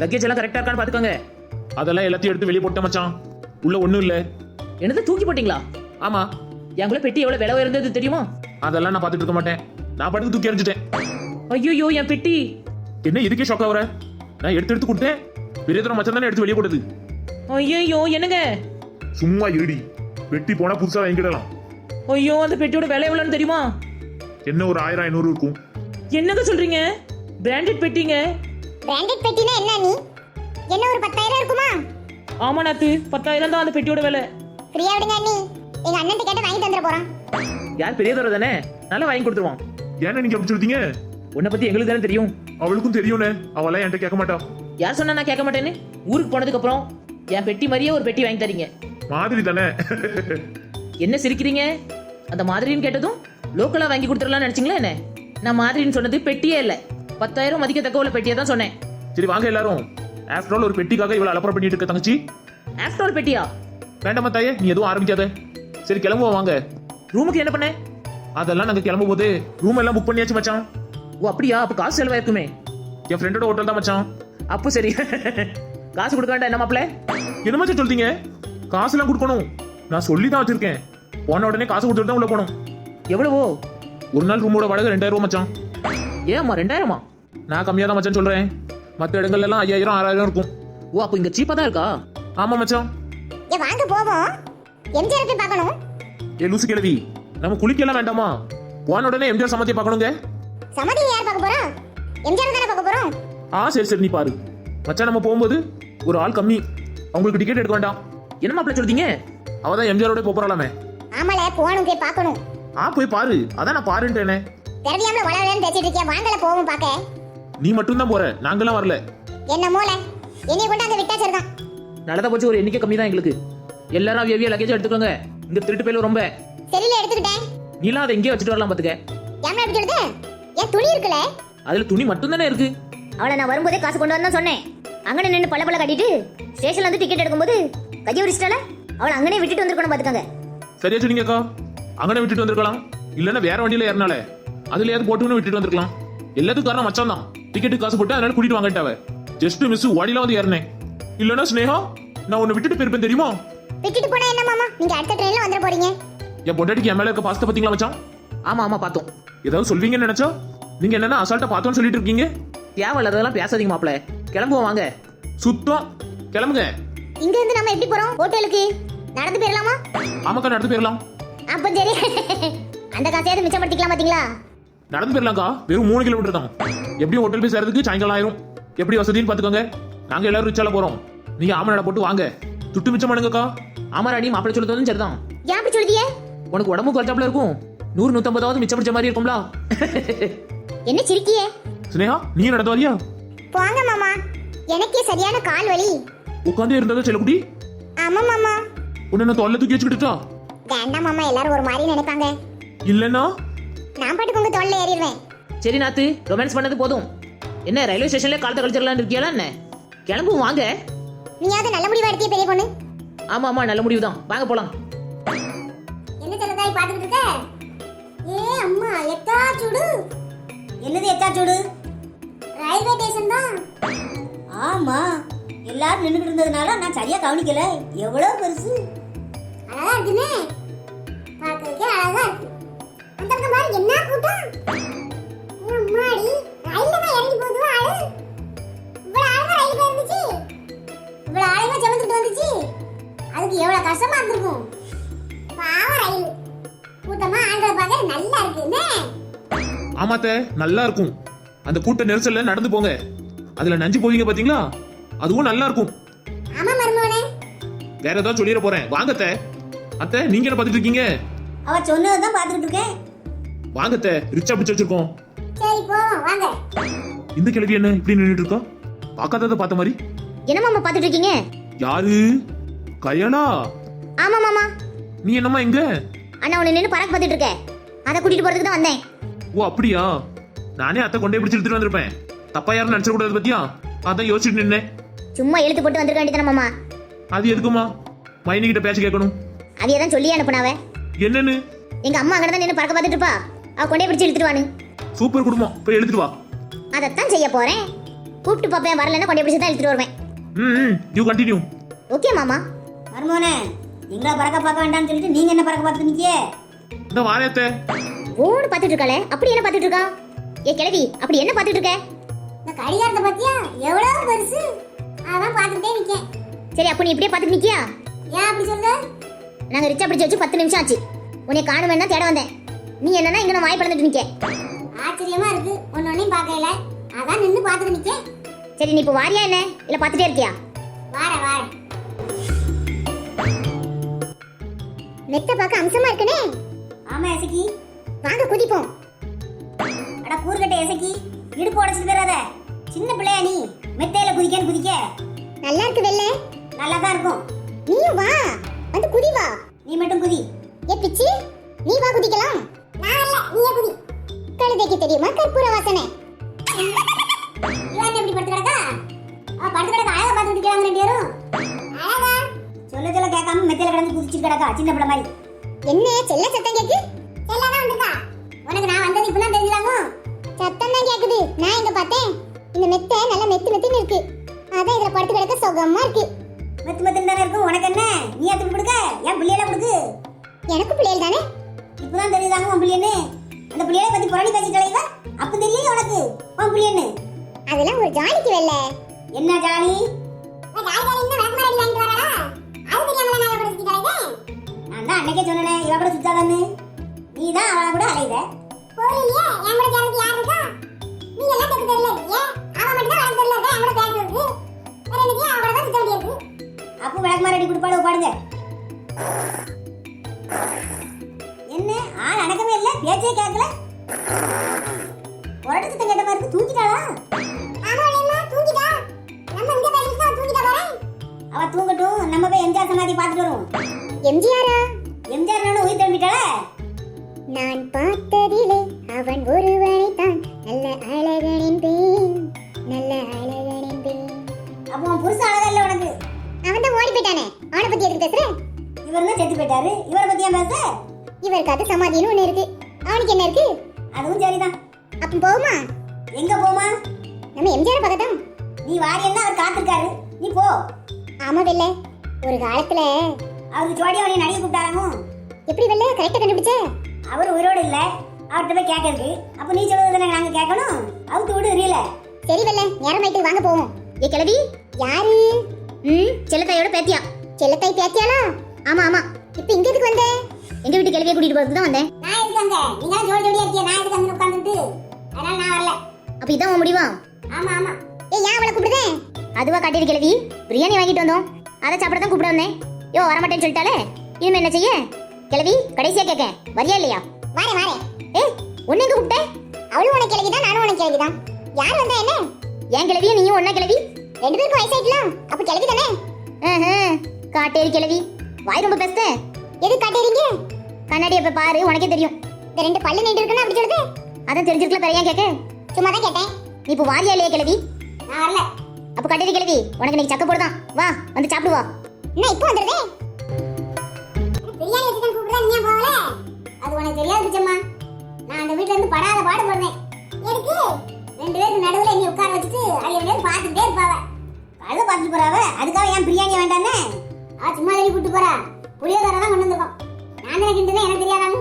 Luggage எல்லாம் கரெக்டா இருக்கான்னு பாத்துக்கோங்க. அதெல்லாம் எல்லாத்தையும் எடுத்து வெளியே போட்ட மச்சான். உள்ள ஒண்ணும் இல்ல. என்னது தூக்கி போட்டீங்களா? ஆமா. என் பெட்டி எவ்வளவு விலை உயர்ந்தது தெரியுமா? அதெல்லாம் நான் பாத்துட்டு இருக்க மாட்டேன். நான் பாட்டுக்கு தூக்கி எறிஞ்சிட்டேன். ஐயோ என் பெட்டி. என்ன இதுக்கே ஷாக் ஆகுற? நான் எடுத்து கொடுத்தேன். பெரிய தரம் மச்சான் தானே எடுத்து வெளியே போடுது. ஐயோ என்னங்க? சும்மா இருடி. பெட்டி போனா புதுசா வாங்கிடலாம். ஐயோ அந்த பெட்டியோட விலை எவ்வளவுன்னு தெரியுமா? என்ன ஒரு 1000-500 இருக்கும். என்னங்க சொல்றீங்க? பிராண்டட் பெட்டிங்க. பிராண்டட் பெட்டினா என்ன நீ? என்ன ஒரு 10,000 இருக்குமா? ஆமா நாத்து, 10,000 தான் அந்த பெட்டியோட விலை. ஃப்ரீயா விடுங்க அண்ணி. எங்க அண்ணன் கேட்ட வாங்கி தந்துற போறான். யார் பெரிய தர தானே, நல்லா வாங்கி கொடுத்துருவான். ஏன்னா நீங்க அப்படி சொல்றீங்க? உன்னை பத்தி எங்களுக்கு தானே தெரியும். அவளுக்கும் தெரியும்னே. அவளை என்கிட்ட கேட்க மாட்டா. யார் சொன்னா நான் கேட்க மாட்டேன்னு? ஊருக்கு போனதுக்கு அப்புறம் என் பெட்டி மாதிரியே ஒரு பெட்டி வாங்கி தரீங்க. மாதிரி தானே. என்ன சிரிக்கிறீங்க? அந்த மாதிரின்னு கேட்டதும் லோக்கலா வாங்கி கொடுத்துடலாம்னு நினைச்சீங்களா என்ன? நான் மாதிரின்னு சொன்னது பெட்டியே இல்ல, 10,000 மதிக்கத்தக்க உள்ள பெட்டியை தான் சொன்னேன். சரி வாங்க எல்லாரும். ஆஃப்டர் ஆல் ஒரு பெட்டிக்காக இவ்வளவு அலப்பறம் பண்ணிட்டு இருக்க தங்கச்சி. ஆஃப்டர் ஆல் பெட்டியா? வேண்டாமா தாயே, நீ எதுவும் ஆரம்பிக்காத. சரி கிளம்புவோம் வாங்க. ரூமுக்கு என்ன பண்ண? அதெல்லாம் நாங்க கிளம்பும் போது ரூம் எல்லாம் புக் பண்ணியாச்சு மச்சான். ஓ அப்படியா? அப்ப காசு செலவா இருக்குமே. என் ஃப்ரெண்டோட ஹோட்டல் தான் மச்சான். அப்போ சரி. காசு கொடுக்க வேண்டாம் என்ன மாப்பிள்ள? என்ன மச்சான் சொல்றீங்க? காசு எல்லாம் கொடுக்கணும். நான் சொல்லி தான் வச்சிருக்கேன். போன உடனே காசு கொடுத்துட்டு தான் உள்ள போகணும். எவ்வளவோ? ஒரு நாள் ரூமோட வாடகை 2000 ரூபா மச்சான். ஏமா 2000? நான் கம்மியா தான் மச்சான் சொல்றேன். மத்த இடங்கள்ல எல்லாம் 5000-6000 இருக்கும். ஓ அப்போ இங்க சீப்பா தான் இருக்கா? ஆமா மச்சான். ஏ வாங்க போவோம். எம்ஜிஆர் போய் பார்க்கணும். ஏ லூசு கிழவி, நம்ம குளிக்கலாம் வேண்டாமா? போன உடனே எம்ஜிஆர் சமாதியை பார்க்கணுங்க. சமாதி யார் பார்க்க போறா? எம்ஜிஆர் தானே பார்க்க போறோம். சரி சரி நீ பாரு மச்சான். நம்ம போகும்போது ஒரு ஆள் கம்மி, அவங்களுக்கு டிக்கெட் எடுக்க வேண்டாம். என்ன மாப்பிள்ள சொல்றீங்க? அவதான் எம்ஜிஆரோட போறாளாமே. ஆமால போகணும், போய் பார்க்கணும். போய் பாரு. அதான் நான் பாருன்றேனே. தெரியாமல வளவலன்னு பேசிட்டு இருக்கியா? வாங்கல போவோம் பார்க்க. நீ மட்டும் தான் போற, நாங்கெல்லாம் வரல. என்ன மூளை? என்னைய கொண்டு அங்க விட்டா சரிதான். நல்லதா போச்சு, ஒரு எண்ணிக்கை கம்மி தான் எங்களுக்கு. எல்லாரும் அவிய லக்கேஜ் எடுத்துக்கோங்க. இங்க திருட்டு பேல ரொம்ப. சரியில எடுத்துக்கிட்டேன். நீலாம் அதை எங்கேயே வச்சுட்டு வரலாம் பாத்துக்க. ஏமா எப்படி சொல்லுது? ஏன் துணி இருக்குல? அதுல துணி மட்டும் தானே இருக்கு. அவளை நான் வரும்போதே காசு கொண்டு வந்தா சொன்னேன். அங்கனே நின்று பல்ல கட்டிட்டு ஸ்டேஷன்ல வந்து டிக்கெட் எடுக்கும்போது கையை உரிச்சிட்டால. அவளை அங்கனே விட்டுட்டு வந்திருக்கணும் பாத்துக்கங்க. சரியா சொன்னீங்கக்கா. அங்கனே விட்டுட்டு வந்திருக்கலாம். இல்லன்னா வேற வண்டியில ஏறினால அதுலயாவது போட்டுன்னு விட்டுட்டு வந்திருக்கலாம். எல்லாத்துக்கும் காரணம் மச்சான் தான். டிக்கெட்டு காசு போட்டு அதனால கூட்டிட்டு வாங்கிட்டாவ. ஜஸ்ட் மிஸ் ஓடிலாம் வந்து ஏறினேன். இல்லன்னா ஸ்னேகா நான் உன்னை விட்டுட்டு போயிருப்பேன் தெரியுமா? விட்டுட்டு போனா என்ன மாமா? நீங்க அடுத்த ட்ரெயின்ல வந்துட போறீங்க. என் பொண்டாட்டிக்கு என் மேல இருக்க பாசத்தை பாத்தீங்களா மச்சான்? ஆமா பார்த்தோம். ஏதாவது சொல்வீங்கன்னு நினைச்சா நீங்க என்னன்னா அசால்ட்டா பார்த்தோன்னு சொல்லிட்டு இருக்கீங்க. தேவையில்லாததெல்லாம் பேசாதீங்க மாப்பிள்ள. கிளம்புவோம் வாங்க. சுத்தம் கிளம்புங்க. இங்க இருந்து நம்ம எப்படி போறோம் ஹோட்டலுக்கு? நடந்து போயிடலாமா? ஆமாக்கா நடந்து போயிடலாம். அப்ப சரி. அந்த காசையாவது மிச்சப்படுத்திக்கலாம் பாத்தீங்களா? நடந்து போயிடலாம்க்கா. வெறும் 3 கிலோமீட்டர் தான். எப்படியும் ஹோட்டல் போய் சேர்றதுக்கு சாயங்காலம் ஆயிரும். எப்படி வசதின்னு பாத்துக்கோங்க. நாங்க எல்லாரும் ரிச்சால போறோம். நீங்க ஆமனடா போட்டு வாங்க. துட்டு மிச்சம் பண்ணுங்கக்கா. ஆமா ராணி, மாப்பிள்ள சொல்றதும் சரிதான். ஏன் அப்படி சொல்றீங்க? உனக்கு உடம்பு குறைச்சாப்ல இருக்கும். 100-150 மிச்சம் பிடிச்ச மாதிரி இருக்கும்ல. என்ன சிரிக்கியே? ஸ்னேகா நீ நடந்து வரியா? போங்க மாமா, எனக்கே சரியான கால் வலி. உட்காந்தே இருந்ததா செல்லக்குட்டி. ஆமா மாமா. உன்ன தொல்லை தூக்கி வச்சுக்கிட்டுட்டா? வேண்டாம் மாமா, எல்லாரும் ஒரு மாதிரி நினைப்பாங்க. இல்லன்னா நான் பாட்டுக்கு உங்க தோல்ல ஏறிடுவேன். சரி நாத்து, ரொமான்ஸ் பண்ணது போதும். என்ன ரயில்வே ஸ்டேஷன்ல காலத்தை கழிச்சிடலான்னு இருக்கியா என்ன? கிளம்புவோம் வாங்க. நீயாவது நல்ல முடிவா எடுத்திய பெரிய பொண்ணு. ஆமா நல்ல முடிவு தான். வாங்க போலாம். என்ன செல்லதாய் பாத்துக்கிட்டு இருக்க? ஏ அம்மா எக்கா சுடு. என்னது எக்கா சூடு? ரயில்வே ஸ்டேஷன் தான். ஆமா, எல்லாரும் நின்னுட்டு இருந்ததுனால நான் சரியா கவனிக்கல. எவ்வளவு பெருசு. அழகா இருக்குனே. பாக்குறதுக்கு அழகா இருக்கு. அந்த பக்கம் பாரு என்ன கூட்டம். அம்மாடி, ரயில்ல தான் இறங்கி போகுது ஆளு. இவ்வளவு அழகா ரயில் இருந்துச்சு. இவ்வளவு அழகா செவந்துட்டு வந்துச்சு. அதுக்கு எவ்வளவு கஷ்டமா இருந்திருக்கும். பாவம் ரயில். கூட்டமா ஆண்டத பார்க்க நல்லா இருக்குனே. ஆமாத்த நல்லா இருக்கும். அந்த கூட்ட நெரிசல்ல நடந்து போங்க. அதுல நஞ்சு போவீங்க பாத்தீங்களா? அதுவும் நல்லா இருக்கும். ஆமா மருமகனே. வேற ஏதாவது சொல்லிட போறேன். வாங்க அத்தை. அத்தை நீங்க என்ன பாத்துட்டு இருக்கீங்க? அவ சொன்னதான் பாத்துக்கிட்டு இருக்கேன். வாங்க அத்தை, ரிச்சா பிடிச்சு வச்சிருக்கோம். சரி போவோம் வாங்க. இந்த கிழவி என்ன இப்படி நின்னுட்டு இருக்கா? பாக்காதத பார்த்த மாதிரி. என்ன மாமா பாத்துட்டு இருக்கீங்க? யாரு? கயலா? ஆமா மாமா. நீ என்னம்மா இங்க? அண்ணா உன்னை நின்னு பறக்க பாத்துட்டு இருக்க. அதை கூட்டிட்டு போறதுக்கு தான் வந்தேன். ஓ அப்படியா? நானே அத்தை கொண்டே பிடிச்சு எடுத்துட்டு வந்திருப்பேன். தப்பா யாரும் நினைச்ச கூடாது பத்தியா? அதான் யோசிச்சுட்டு நின்னேன். சும்மா எழுத்து போட்டு வந்திருக்க வேண்டியதானே மாமா. அது எதுக்குமா? மைனி கிட்ட பேச கேட்கணும். அதையே தான் சொல்லி அனுப்புனாவ. என்னன்னு? எங்க அம்மா அங்கே தான் நின்று பறக்க பார்த்துட்டு இருப்பா. அவ கொண்டே பிடிச்சி இழுத்துருவானு. சூப்பர் குடும்பம், போய் எடுத்துட்டு வா. அதைத்தான் செய்ய போறேன். கூப்பிட்டு பார்ப்பேன், வரலன்னா கொண்டே பிடிச்சி தான் இழுத்துட்டு வருவேன். You continue. ஓகே மாமா. மருமோனே, நீங்களா பறக்க பார்க்க வேண்டாம்னு சொல்லிட்டு நீங்க என்ன பறக்க பார்த்துட்டு நிக்கியே? இந்த வாரத்தை ஓடு பார்த்துட்டு இருக்காளே, அப்படி என்ன பார்த்துட்டு இருக்கா? ஏ கிழவி, அப்படி என்ன பார்த்துட்டு இருக்க? இந்த கடிகாரத்தை பத்தியா எவ்வளவு பெருசு, அதான் பார்த்துட்டே நிக்கேன். சரி, அப்ப நீ இப்படியே பார்த்துட்டு நிக்கியா? ஏன் அப்படி சொல்ற? நாங்க ரிச்சா பிடிச்சி வச்சு 10 நிமிஷம் ஆச்சு. உன்னை காணுமேன்னு தான் தேட வந்தேன். நீ என்னன்னா இங்க வாய் பறந்துட்டு நிக்க. ஆச்சரியமா இருக்கு, ஒன்னொன்னையும் பார்க்கல, அதான் நின்னு பார்த்துட்டு நிக்கேன். சரி, நீ இப்போ வாரியா என்ன இல்ல பார்த்துட்டே இருக்கியா? வார மெத்த பார்க்க அம்சமா இருக்குனே. ஆமா எசக்கி, வாங்க குதிப்போம். அட கூறுகட்ட எசக்கி, இடுப்பு உடைச்சிட்டு போறாத. சின்ன பிள்ளையா நீ, மெத்தையில குதிக்கன்னு குதிக்க. நல்லா இருக்கு வெள்ளை. நல்லா தான் இருக்கும். நீயும் வா, வந்து குதி வா. நீ மட்டும் குதி. ஏ பிச்சி, நீ வா குதிக்கலாம். நான் இல்ல, நீயே குதி. கழுதைக்கு தெரியுமா கற்பூர வாசனை? இவன் எப்படி படுத்து கிடக்கா? அவ படுத்து கிடக்க அழகா பார்த்து நிக்கிறாங்க ரெண்டு பேரும். அழகா சொல்ல சொல்ல கேட்காம மெத்தையில கிடந்து குதிச்சிட்டு கிடக்கா சின்ன பிள்ளை மாதிரி. என்ன செல்ல சத்தம் கேக்கு? செல்லதான் வந்திருக்கா. உனக்கு நான் வந்தது இப்பதான் தெரிஞ்சுலாமோ? சத்தம் தான் கேக்குது. நான் எங்க பார்த்தேன்? இந்த மெத்தை நல்லா மெத்து மெத்துன்னு இருக்கு. அதான் இதுல படுத்து கிடக்க சுகமா இருக்கு. மெத்து மெத்துன்னு தானே இருக்கும். உனக்கு என்ன, நீ அத்துட்டு கொடுக்க, என் பிள்ளையில கொடுக்கு. எனக்கு பிள்ளைகள் தானே. இப்பதான் தெரியுதாங்க உன் பிள்ளைன்னு. அந்த பிள்ளையில பத்தி புரணி பேசிட்டு இவ அப்ப தெரியல உனக்கு உன் பிள்ளைன்னு. அதெல்லாம் ஒரு ஜாலிக்கு வெல்ல. என்ன ஜாலி? நான் தான் அன்னைக்கே சொன்னேன் இவ கூட சுத்தாதன்னு. நீ தான் அவ கூட அலைத. அப்போ விளக்குமாறு அடி கொடுப்பாடு பாடுங்க. என்ன ஆள் அடக்கமே இல்ல, பேச்சே கேட்கல. உரட்டு சத்தம் கேட்ட மாதிரி தூக்கிட்டாளா? அவ தூங்கட்டும், நம்ம போய் எம்ஜிஆர் சமாதி பார்த்துட்டு வருவோம். எம்ஜிஆரா? எம்ஜிஆர் நானும் உயிர் தம்பிட்டாளே. நான் பார்த்ததிலே அவன் ஒருவனைத்தான், நல்ல அழகன் என்பேன், நல்ல அழகன் என்பேன். அப்போ உன் புருஷன் அழகா இல்ல உனக்கு? அவன் தான் ஓடி போயிட்டானே, அவனை பத்தி எதுக்கு பேசுற? இவர் தான் செத்து போயிட்டாரு, இவரை பத்தி ஏன் பேச? இவருக்கு அது சமாதின்னு ஒண்ணு இருக்கு, அவனுக்கு என்ன இருக்கு? அதுவும் சரிதான். அப்ப போகுமா? எங்க போமா? நம்ம எம்ஜிஆர் பக்கத்தான். நீ வாரியன்னா அவர் காத்திருக்காரு, நீ போ. ஆமா வெல்ல, ஒரு காலத்துல அவருக்கு ஜோடியா அவனை நடிகை கூப்பிட்டாராமோ? எப்படி வெல்ல கரெக்டா கண்டுபிடிச்ச? அவர் உயிரோடு இல்ல, அவர்கிட்ட போய் கேட்கறது. அப்ப நீ சொல்றது நாங்க கேட்கணும். அவுத்து விடு ரீல. சரி வெல்ல, நேரமாயிட்டு வாங்க போவோம். ஏ கிழவி, யாரு? செல்லத்தாயோட பேத்தியா? செல்லத்தாய் பேத்தியாளா? ஆமா ஆமா. இப்ப இங்க எதுக்கு வந்த? எங்க வீட்டு கிழவியை கூட்டிட்டு போறதுக்கு தான் வந்தேன். நான் இருக்காங்க, நீங்க ஜோடி ஜோடியா இருக்கீங்க, நான் எதுக்கு அங்க உட்கார்ந்துட்டு? அதனால நான் வரல. அப்ப இதான் உன் முடிவா? ஆமா ஆமா. ஏய், ஏன் அவளை கூப்பிடுதே? அதுவா காட்டிரு கிழவி, பிரியாணி வாங்கிட்டு வந்தோம், அதை சாப்பிட தான் கூப்பிட வந்தேன். யோ வரமாட்டேன்னு சொல்லிட்டாலே, இனிமே என்ன செய்ய? கிழவி, கடைசியா கேட்க வரியா இல்லையா? வாரேன் வாரேன். ஏய், உன்னை எங்க கூப்பிட்டேன்? அவளும் உனக்கு கிளவிதான், நானும் உனக்கு கிளவிதான். யார் வந்தா என்ன? ஏன் கிழவியும் நீயும் ஒன்னா கிழவி? ரெண்டு பேருக்கும் வயசாயிட்டலாம், அப்ப கிளவி தானே. காட்டேரி கிழவி, வாய் ரொம்ப பேசுத. எது காட்டேறீங்க? கண்ணாடியை போய் பாரு, உனக்கே தெரியும். இந்த ரெண்டு பல்லு நீண்டு இருக்குன்னு அப்படி சொல்லுது. அதான் தெரிஞ்சிருக்கல, பெரிய கேட்க. சும்மா தான் கேட்டேன். நீ இப்போ வாரியா இல்லையா கிழவி? நான் வரல. அப்ப கட்டேரி கிழவி, உனக்கு இன்னைக்கு சக்க போடுதான். வா வந்து சாப்பிடு வா. என்ன இப்போ வந்துருதே? பிரியாணி வச்சுதான் கூப்பிடுறா, நீ ஏன் போகல? அது உனக்கு தெரியாது பிச்சம்மா. நான் அந்த வீட்ல இருந்து படாத பாடுபடுறேன். எதுக்கு? ரெண்டு பேருக்கு நடுவுல நீ உட்கார வச்சுட்டு அழிய நேரம் பார்த்துட்டே இருப்பாவ. கழுத பார்த்துட்டு போறாவ, அதுக்காக ஏன் பிரியாணி வேண்டானே? அவ சும்மா தள்ளி கூட்டு போறா. புளியோதரை தான் கொண்டு வந்திருக்கோம். நான் நினைக்கின்றேன் எனக்கு தெரியாதானு.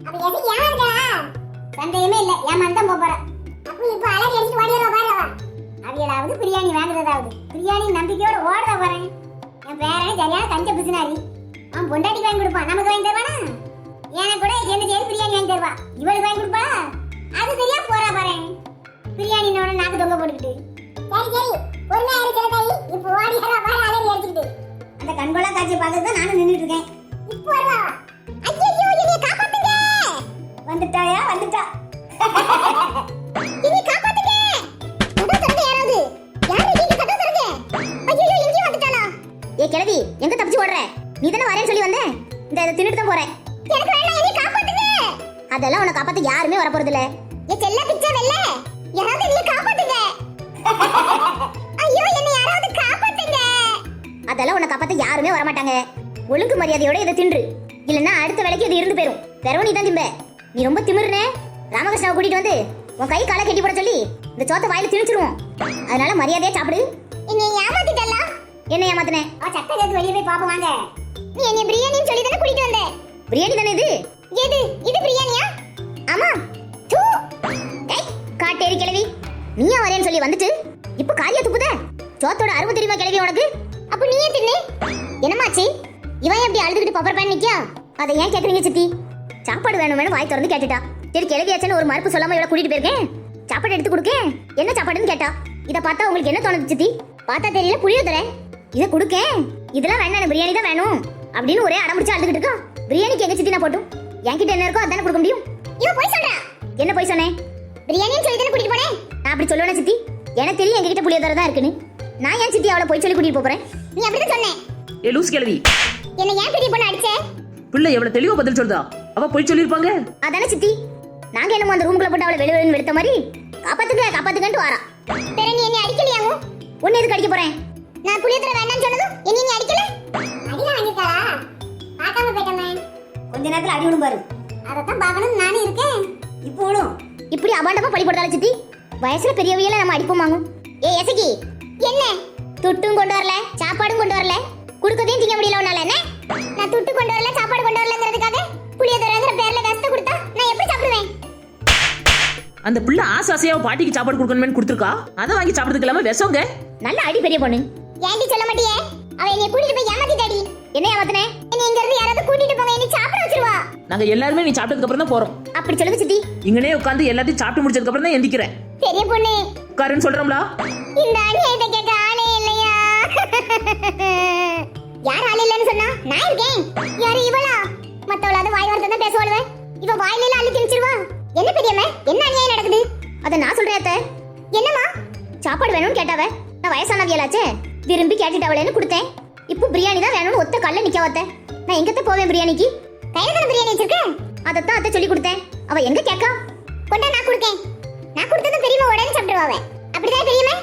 அப்ப எதுக்கு ஏமாந்துட்டா? சந்தேகமே இல்ல, ஏமாந்து தான் போற. அப்ப இப்ப அலறி அடிச்சு ஓடிடுவா பாருவா. அவையலாவது பிரியாணி வாங்குறதாவது, பிரியாணி நம்பிக்கையோட ஓடுறா போறேன். என் பேரனே சரியான கஞ்ச பிசினாரி. அவன் பொண்டாட்டி வாங்கி கொடுப்பான், நமக்கு வாங்கி தருவானா? எனக்கு கூட சேர்ந்து சேர்ந்து பிரியாணி வாங்கி தருவா. இவளுக்கு வாங்கி கொடுப்பா? அது தெரியா போறா பாறேன். பிரியாணினோட நாக்கு தொங்க போட்டுக்கிட்டு. சரி சரி, ஒரு நேரம் செல்லத்தாயி இப்ப ஓடிடுறா பாரு, அலறி அடிச்சுக்கிட்டு. அந்த கண்கொள்ளா காட்சியை பார்த்துட்டு தான் நானும் நின்றுட்டு இருக்கேன். இப்போ வருவா. ஐயோ, என்னை காப்பாத்துங்க. வந்துட்டாயா? வந்துட்டா. என்னை காப்பாத்துங்க. கதவு திறங்க யாராவது. யாரு நீங்க கதவு திறங்க. ஐயோ, எங்க வந்துட்டாளா? ஏ கிழவி, எங்க தப்பிச்சு ஓடுற? நீ தானே வரேன்னு சொல்லி வந்த. இந்த இதை தின்னுட்டு தான் போறேன். எனக்கு வேண்டாம், என்னை காப்பாத்துங்க. அதெல்லாம் உன்னை காப்பாத்த யாருமே வர போறது இல்ல. ஏ செல்ல பிச்சை வெல்ல, யாராவது என்னை காப்பாத்துங்க. ஐயோ, என்னை யாராவது காப்பாத்துங்க. அதெல்லாம் உன்னை காப்பாத்த யாருமே வர மாட்டாங்க. ஒழுங்கு மரியாதையோட இதை தின்று, இல்லன்னா அடுத்த வேலைக்கு இது இருந்து போயிரும். வெறும் நீ தான் திம்ப. நீ ரொம்ப திமிர்னே. ராமகிருஷ்ணாவை கூட்டிட்டு வந்து உன் கை காலை கட்டி போட சொல்லி இந்த சோத்தை வாயில திணிச்சிருவோம். அதனால மரியாதையா சாப்பிடு. நீ ஏமாத்திட்டல்ல? என்ன ஏமாத்தினே? சட்டை கேட்டு வெளியே போய் பாப்போம் வாங்க. நீ என்ன பிரியாணின்னு சொல்லி தானே கூட்டிட்டு வந்த? பிரியாணி தானே இது? எது இது பிரியாணியா? ஆமா. தூ. டேய் காட்டேரி கிழவி, நீயா வரேன்னு சொல்லி வந்துட்டு இப்போ காரியா துப்புத. சோத்தோட அருமை தெரியுமா கிழவி உனக்கு? அப்ப நீயே தின்னு. என்னமாச்சு? இவன் எப்படி அழுதுகிட்டு பப்பர் பேன் நிக்கியா? அதை ஏன் கேக்குறீங்க சித்தி? சாப்பாடு வேணும் வாய் திறந்து கேட்டுட்டா. சரி கிழவியாச்சன்னு ஒரு மறுப்பு சொல்லாம இவளை கூட்டிட்டு போயிருக்கேன். சாப்பாடு எடுத்து கொடுக்கேன். என்ன சாப்பாடுன்னு கேட்டா. இதை பார்த்தா உங்களுக்கு என்ன தோணுது சித்தி? பார்த்தா தெரியல, புளியோதரை இதை கொடுக்கேன். இதெல்லாம் வேண்டாம், பிரியாணி தான் வேணும் அப்படின்னு ஒரே அடம்பிடிச்சு அழுதுகிட்டு இருக்கா. பிரியாணிக்கு எங்க சித்தி நான் போட்டும்? என்கிட்ட என்ன இருக்கோ அதானே கொடுக்க முடியும். இவ போய் சொல்றா. என்ன போய் சொன்னேன்? பிரியாணின்னு சொல்லி தானே கூட்டிட்டு போனேன். நான் அப்படி சொல்லுவேனே சித்தி? எனக்கு தெரியும் எங்ககிட்ட புளியோதரை தான் இருக்குன்னு. நான் ஏன் சித்தி அவளை போய் சொல்லி கூட்டிட்டு போறேன்? நீ அப்படிதான் சொன்ன. ஏ லூஸ் கிழவி, என்ன ஏன் பெரிய பொண்ணு அடிச்ச? பிள்ளை எவ்வளவு தெளிவா பதில் சொல்றா. அவ போய் சொல்லிருப்பாங்க. அதானே சித்தி, நாங்க என்னமோ அந்த ரூம்குள்ள போட்டு அவளை வெளியே வெளுத்த மாதிரி காப்பாத்துக்கன்ட்டு வாரா. பிற நீ என்ன அடிக்கலையாங்க? உன்னை எதுக்கு அடிக்க போறேன்? நான் புளியோதரை வேண்டாம்னு சொன்னதும் என்ன நீ அடிக்கல? அடிலாம் வாங்கிட்டாளா? பார்க்காம போயிட்டமே. கொஞ்ச நேரத்துல அடி விடும் பாரு. அதத்தான் பார்க்கணும் நானே இருக்கேன். இப்போ விடும். இப்படி அபாண்டமா பழி போடுறாளே சித்தி. வயசுல பெரியவையில நம்ம அடிப்போமாங்க. ஏ எசகி, என்ன? துட்டும் கொண்டு வரல, சாப்பாடும் கொண்டு வரல, குடுக்கதையும் திங்க முடியல உன்னால என்ன? நான் துட்டு கொண்டு வரல சாப்பாடு கொண்டு வரலங்கிறதுக்காக புளியோதரைங்கிற பேர்ல கஷ்ட கொடுத்தா நான் எப்படி சாப்பிடுவேன்? அந்த பிள்ளை ஆசாசையா பாட்டிக்கு சாப்பாடு கொடுக்கணும்னு கொடுத்துருக்கா. அதை வாங்கி சாப்பிடுறதுக்கு இல்லாம விஷங்க. நல்ல அடி பெரிய பொண்ணு. ஏன்டி சொல்ல மாட்டியே? அவ என்னை கூட்டிட்டு போய் ஏமாத்திட்டாடி. என்ன ஏமாத்தனே? என்னை இங்க இருந்து யாராவது கூட்டிட்டு போங்க, என்னை சாப்பிட வச்சிருவா. நாங்க எல்லாருமே நீ சாப்பிட்டதுக்கு அப்புறம் தான் போறோம். அப்படி சொல்லுங்க சித்தி. இங்கனே உட்காந்து எல்லாத்தையும் சாப்பிட்டு முடிச்சதுக்கு அப்புறம் தான் எந்திக்கிறேன். பெரிய பொண்ணு, உட்காருன்னு சொல்றோம்ல. இந்த அநியாயத்தை கேட்க ஆளே இல்லையா? யார் ஆள் இல்லைன்னு சொன்னா? நான் இருக்கேன். யாரு இவளா? மத்தவளாவது வாய் வார்த்தை தான் பேசுவாளுவே. இவ வாயில எல்லாம் அள்ளி திணிச்சிருவா. என்ன பெரியம்மா, என்ன அநியாயம் நடக்குது? அத நான் சொல்றேன் அத்தை. என்னம்மா? சாப்பாடு வேணும்னு கேட்டாவ. நான் வயசானவியலாச்சே, விரும்பி கேட்டுட்டவளேன்னு கொடுத்தேன். இப்போ பிரியாணி தான் வேணும்னு ஒத்த கல்ல நிக்க வத்த. நான் எங்கத்த போவேன் பிரியாணிக்கு? கையில பிரியாணி வச்சிருக்கேன். அதத்தான் அத்தை சொல்லி கொடுத்தேன். அவ எங்க கேக்கா? கொண்டா நான் கொடுக்கேன். நான் கொடுத்தது பெரியம்மா உடனே சாப்பிடுவாவ. அப்படிதான் பெரியம்மா?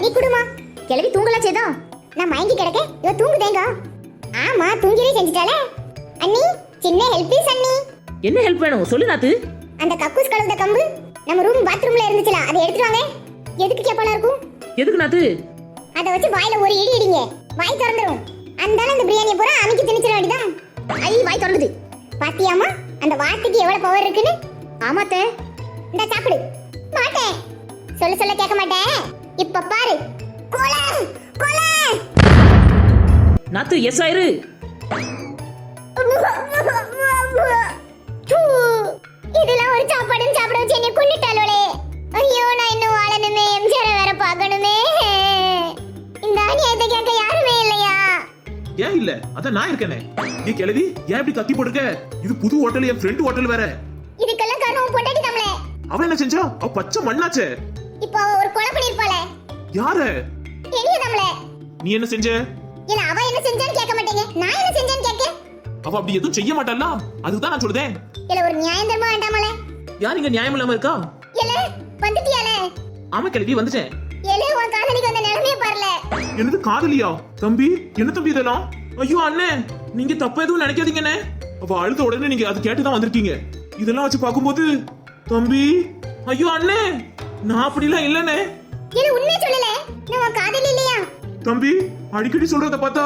நீ குடுமா. கிளவி தூங்கலாம் சேதா. நான் மயங்கி கிடக்க இவ தூங்குதேங்க. ஆமா தூங்கியே செஞ்சுட்டாளே. அண்ணி சின்ன ஹெல்ப் ப்ளீஸ் அண்ணி. என்ன ஹெல்ப் வேணும் சொல்லு நாத்து. அந்த கக்கூஸ் கழுவுத கம்பு நம்ம ரூம் பாத்ரூம்ல இருந்துச்சுல, அதை எடுத்துட்டு வாங்க. எதுக்கு கேப்பானா இருக்கும்? எதுக்கு நாத்து? அத வச்சு வாயில ஒரு இடி இடிங்க, வாய் திறந்துரும். அந்தால அந்த பிரியாணியை பூரா அமுக்கி திணிச்சிட வேண்டியதான். ஐ வாய் திறந்துது. பாத்தியாமா அந்த வார்த்தைக்கு எவ்வளவு பவர் இருக்குன்னு? ஆமாத்தே. இந்த சாப்பிடு. மாட்டேன், சொல்ல சொல்ல கேட்க மாட்டேன். இப்ப பாரு. கொல கொல. நாத்து எஸ் ஆயிரு. இதெல்லாம் ஒரு சாப்பாடுன்னு சாப்பிட வச்சு என்னை கொண்டுட்டாளே. ஐயோ நான் இன்னும் வாழணுமே, எம்ஜிஆரை வேற பார்க்கணுமே. இந்த அநியாயத்தை கேட்க யாருமே இல்லையா? ஏன் இல்ல? அதான் நான் இருக்கேனே. நீ கிளவி ஏன் இப்படி கத்தி போட்டுக்க? இது புது ஹோட்டல், என் ஃப்ரெண்ட் ஹோட்டல் வேற. இதுக்கெல்லாம் காரணம் பொண்டாட்டி தமிழே. அவன் என்ன செஞ்சா? அவ பச்சை மண்ணாச்சே. இப்போ அவ ஒரு கொலை பண்ணிருப்பாளே. யாரு? பெரிய தமிழே. நீ என்ன செஞ்ச? இல்ல அவ என்ன செஞ்சான்னு கேட்க மாட்டீங்க, நான் என்ன செஞ்சேன்னு கேட்க. அவ அப்படி எதுவும் செய்ய மாட்டாளா? அதுதான் நான் சொல்றேன். இல்ல ஒரு நியாயம் தர்மா வேண்டாமலே. யார் இங்க நியாயம் இல்லாம இருக்கா? இல்ல வந்துட்டியாலே. ஆமா கிளவி வந்துட்டேன். இல்ல உன் காதலிக்கு வந்த நிலைமையே பாருல. என்னது காதலியா? தம்பி என்ன தம்பி இதெல்லாம்? ஐயோ அண்ணே, நீங்க தப்பா எதுவும் நினைக்காதீங்கண்ணே. அவ அழுத உடனே நீங்க அது கேட்டுதான் வந்திருக்கீங்க. இதெல்லாம் வச்சு பாக்கும்போது தம்பி, ஐயோ அண்ணே, நான் அப்படிலாம் இல்லண்ணே. இல்ல உண்மையை சொல்லல, நான் உன் காதலி இல்லையா? தம்பி அடிக்கடி சொல்றத பார்த்தா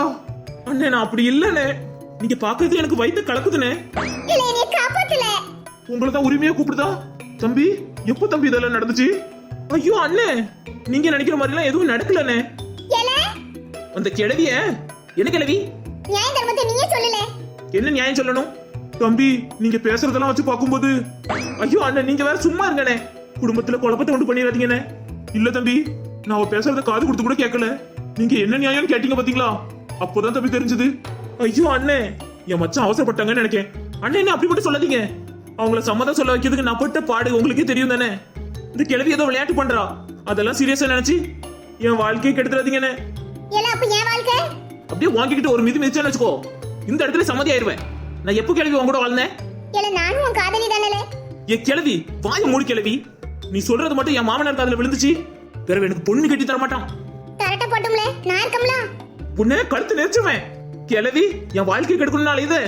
அண்ணே நான் அப்படி இல்லண்ணே. நீங்க பாக்குறது எனக்கு வயித்து கலக்குதுண்ணே. இல்ல என்னை காப்பாத்தல. உங்களை தான் உரிமையா கூப்பிடுதா? தம்பி எப்போ தம்பி இதெல்லாம் நடந்துச்சு? ஐயோ அண்ணே, நீங்க நினைக்கிற மாதிரி எல்லாம் எதுவும் நடக்கலண்ணே. ஏல அந்த கிழவிய என்ன கிழவி? நியாயம் தர்மத்தை நீயே சொல்லல. என்ன நியாயம் சொல்லணும்? தம்பி நீங்க பேசுறதெல்லாம் வச்சு பாக்கும்போது ஐயோ அண்ணே நீங்க வேற சும்மா இருங்கண்ணே. குடும்பத்துல குழப்பத்தை உண்டு பண்ணிடாதீங்கண்ணே. இல்ல தம்பி, நான் அவ பேசுறத காது கொடுத்து கூட கேட்கல. நீங்க என்ன நியாயம் கேட்டீங்க பாத்தீங்களா? அப்போதான் தம்பி தெரிஞ்சது. ஐயோ அண்ணே, என் மச்சான் அவசரப்பட்டாங்கன்னு நினைக்கேன். அண்ணே என்ன அப்படி மட்டும் சொல்லாதீங்க. அவங்கள சம்மதம் சொல்ல வைக்கிறதுக்கு நான் பட்ட பாடு உங்களுக்கே தெரியும் தானே. இந்த கிழவி ஏதோ விளையாட்டு பண்றா, அதெல்லாம் சீரியஸா நினைச்சு என் வாழ்க்கையை கெடுத்துறாதீங்கண்ணே. ஏல அப்ப என் வாழ்க்கை அப்படியே வாங்கிக்கிட்டு ஒரு மிதிச்சான்னு வச்சுக்கோ, இந்த இடத்துல சம்மதி ஆயிருவேன். நான் எப்போ கிழவி உங்க கூட வாழ்ந்தேன்? ஏல நானும் உன் காதலி தானே. ஏ கிழவி வாய் மூடி கிழவி. நீ சொல்றது மட்டும் என் மாமனார் காதுல விழுந்துச்சு, பிறகு எனக்கு பொண்ணு கட்டி தர மாட்டான். கரெக்டா போட்டும்ல, நான் இருக்கம்ல. பொண்ணே கழுத்து நெரிச்சுவேன். கிளவி என் வாழ்க்கை கெடுக்கணும்னால இது